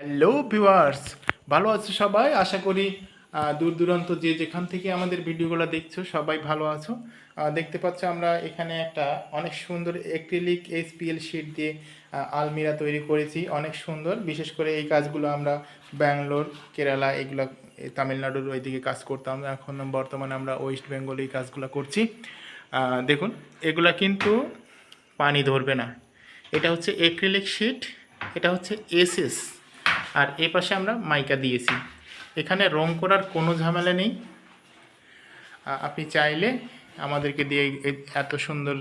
Hello viewers, ভালো আছো সবাই? আশা করি দূর দূরান্ত যে যেখান থেকে আমাদের ভিডিওগুলো দেখছো সবাই ভালো আছো। দেখতে পাচ্ছ আমরা এখানে একটা অনেক সুন্দর অ্যাক্রিলিক এসপিএল শিট দিয়ে আলমিরা তৈরি করেছি। অনেক সুন্দর, বিশেষ করে এই কাজগুলো আমরা ব্যাঙ্গালোর, কেরালা, এগুলো তামিলনাড়ুর ওইদিকে কাজ করতাম। এখন বর্তমানে আমরা ওয়েস্ট বেঙ্গলে এই কাজগুলো করছি। দেখুন, এগুলা কিন্তু পানি ধরবে না। এটা হচ্ছে অ্যাক্রিলিক শিট, এটা হচ্ছে এসএস, আর এ পাশে আমরা মাইকা দিয়েছি। এখানে রং করার কোনো ঝামেলা নেই। আপনি চাইলে আমাদেরকে দিয়ে এত সুন্দর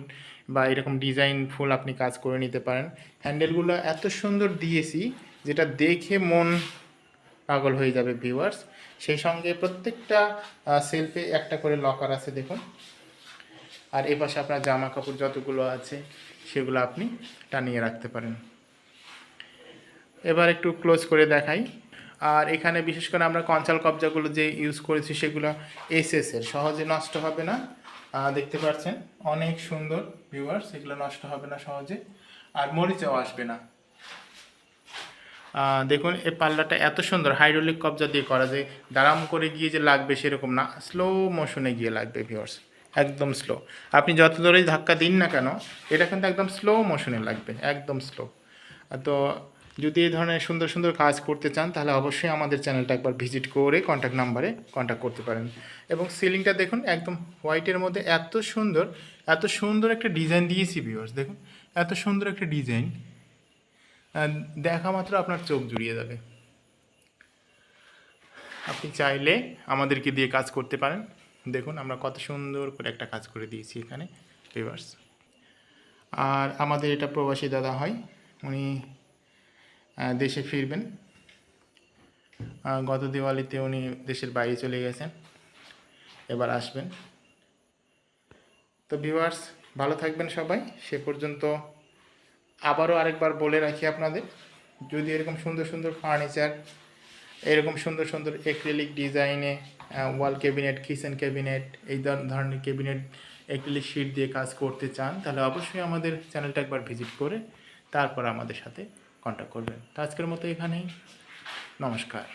বা এরকম ডিজাইন ফুল আপনি কাজ করে নিতে পারেন। হ্যান্ডেলগুলো এত সুন্দর দিয়েছি যেটা দেখে মন পাগল হয়ে যাবে ভিউয়ার্স। সেই সঙ্গে প্রত্যেকটা সেলফে একটা করে লকার আছে দেখুন। আর এ পাশে আপনার জামা কাপড় যতগুলো আছে সেগুলো আপনি টানিয়ে রাখতে পারেন। এবার একটু ক্লোজ করে দেখাই। আর এখানে বিশেষ করে আমরা কঞ্চাল কবজাগুলো যে ইউজ করেছি সেগুলো এসএসের, সহজে নষ্ট হবে না। দেখতে পাচ্ছেন অনেক সুন্দর ভিউয়ার্স, এগুলো নষ্ট হবে না সহজে, আর মরিচাও আসবে না। দেখুন এই পাল্লাটা এত সুন্দর হাইড্রোলিক কবজা দিয়ে করা যায়, দাঁড়াম করে গিয়ে যে লাগবে সেরকম না, স্লো মোশনে গিয়ে লাগবে ভিউয়ার্স, একদম স্লো। আপনি যত দূরেই ধাক্কা দিন না কেন এটা কিন্তু একদম স্লো মোশনে লাগবে, একদম স্লো। তো যদি এই ধরনের সুন্দর সুন্দর কাজ করতে চান তাহলে অবশ্যই আমাদের চ্যানেলটা একবার ভিজিট করে কন্ট্যাক্ট নাম্বারে কন্ট্যাক্ট করতে পারেন। এবং সিলিংটা দেখুন একদম হোয়াইটের মধ্যে এত সুন্দর একটা ডিজাইন দিয়েছি ভিউয়ার্স। দেখুন এত সুন্দর একটা ডিজাইন, দেখা মাত্র আপনার চোখ জুড়িয়ে যাবে। আপনি চাইলে আমাদেরকে দিয়ে কাজ করতে পারেন। দেখুন আমরা কত সুন্দর করে একটা কাজ করে দিয়েছি এখানে ভিউয়ার্স। আর আমাদের এটা প্রবাসী দাদা হয়, উনি দেশে ফিরবেন। গত দিওয়ালিতে উনি দেশের বাইরে চলে গেছেন, এবার আসবেন। তো ভিউয়ার্স ভালো থাকবেন সবাই। সে পর্যন্ত আবারও আরেকবার বলে রাখি আপনাদের, যদি এরকম সুন্দর সুন্দর ফার্নিচার, এরকম সুন্দর সুন্দর অ্যাক্রিলিক ডিজাইনে ওয়াল ক্যাবিনেট, কিচেন ক্যাবিনেট, এই ধরনের ক্যাবিনেট অ্যাক্রিলিক শিট দিয়ে কাজ করতে চান তাহলে অবশ্যই আমাদের চ্যানেলটা একবার ভিজিট করে তারপর আমাদের সাথে কন্ট্যাক্ট করবেন। তো আজকের মতো এখানেই, নমস্কার।